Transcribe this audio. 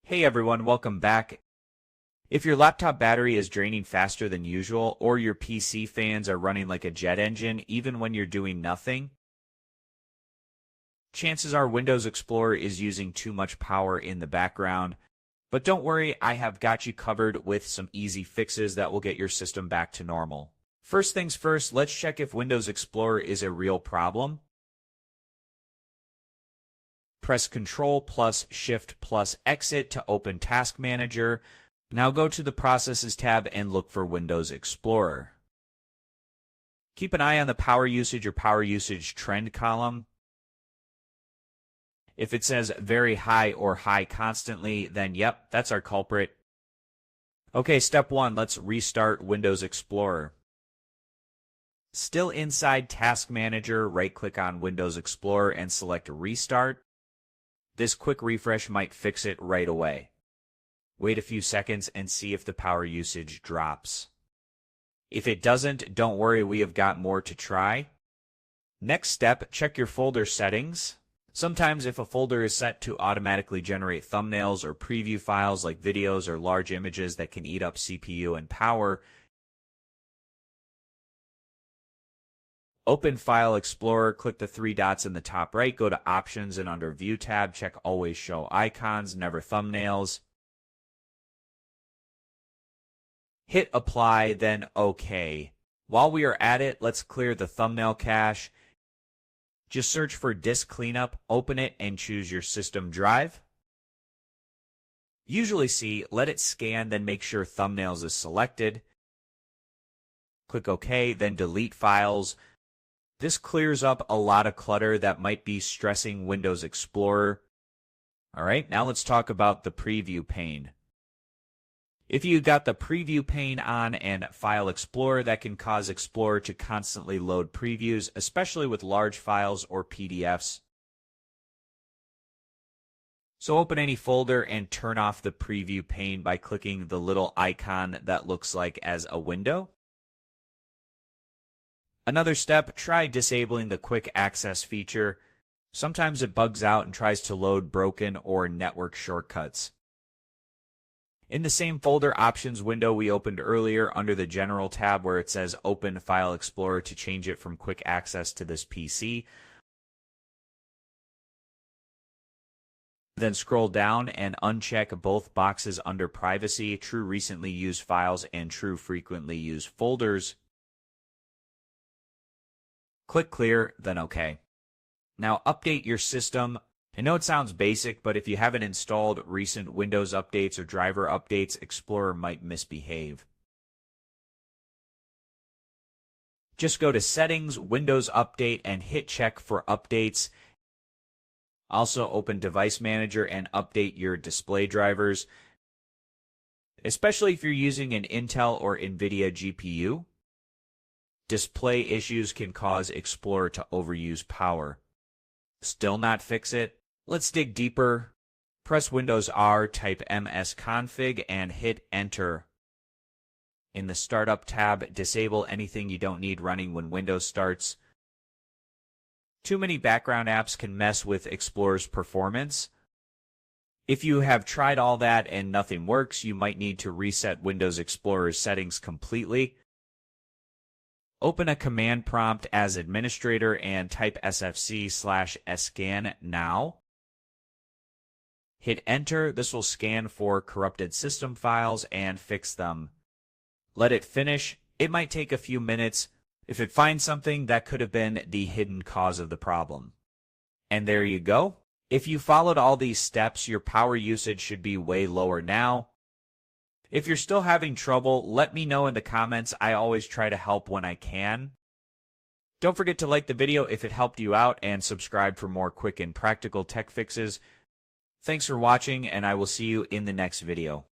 Hey everyone, welcome back. If your laptop battery is draining faster than usual, or your PC fans are running like a jet engine even when you're doing nothing, chances are Windows Explorer is using too much power in the background. But don't worry, I have got you covered with some easy fixes that will get your system back to normal. First things first, let's check if Windows Explorer is a real problem. Press Ctrl plus Shift plus Exit to open Task Manager. Now go to the Processes tab and look for Windows Explorer. Keep an eye on the power usage or power usage trend column. If it says very high or high constantly, then yep, that's our culprit. Okay, step 1, let's restart Windows Explorer. Still inside Task Manager, right-click on Windows Explorer and select Restart. This quick refresh might fix it right away. Wait a few seconds and see if the power usage drops. If it doesn't, don't worry, we have got more to try. Next step, check your folder settings. Sometimes if a folder is set to automatically generate thumbnails or preview files like videos or large images that can eat up CPU and power, open File Explorer, click the 3 dots in the top right, go to Options, and under View tab, check Always Show Icons, Never Thumbnails. Hit Apply, then OK. While we are at it, let's clear the thumbnail cache. Just search for Disk Cleanup, open it, and choose your system drive. Usually see, let it scan, then make sure Thumbnails is selected. Click OK, then Delete Files. This clears up a lot of clutter that might be stressing Windows Explorer. Alright, now let's talk about the preview pane. If you got the preview pane on and File Explorer, that can cause Explorer to constantly load previews, especially with large files or PDFs. So open any folder and turn off the preview pane by clicking the little icon that looks like as a window. Another step, try disabling the quick access feature. Sometimes it bugs out and tries to load broken or network shortcuts. In the same folder options window we opened earlier, under the General tab where it says Open File Explorer to change it from quick access to this PC, then scroll down and uncheck both boxes under Privacy, True Recently Used Files, and True Frequently Used Folders. Click Clear, then OK. Now update your system. I know it sounds basic, but if you haven't installed recent Windows updates or driver updates, Explorer might misbehave. Just go to Settings, Windows Update, and hit Check for updates. Also open Device Manager and update your display drivers, especially if you're using an Intel or NVIDIA GPU. Display issues can cause Explorer to overuse power. Still not fix it? Let's dig deeper. Press Windows R, type msconfig, and hit Enter. In the Startup tab, disable anything you don't need running when Windows starts. Too many background apps can mess with Explorer's performance. If you have tried all that and nothing works, you might need to reset Windows Explorer's settings completely. Open a command prompt as administrator and type sfcscannow. Hit Enter. This will scan for corrupted system files and fix them. Let it finish. It might take a few minutes. If it finds something, that could have been the hidden cause of the problem. And there you go. If you followed all these steps, your power usage should be way lower now. If you're still having trouble, let me know in the comments. I always try to help when I can. Don't forget to like the video if it helped you out and subscribe for more quick and practical tech fixes. Thanks for watching, and I will see you in the next video.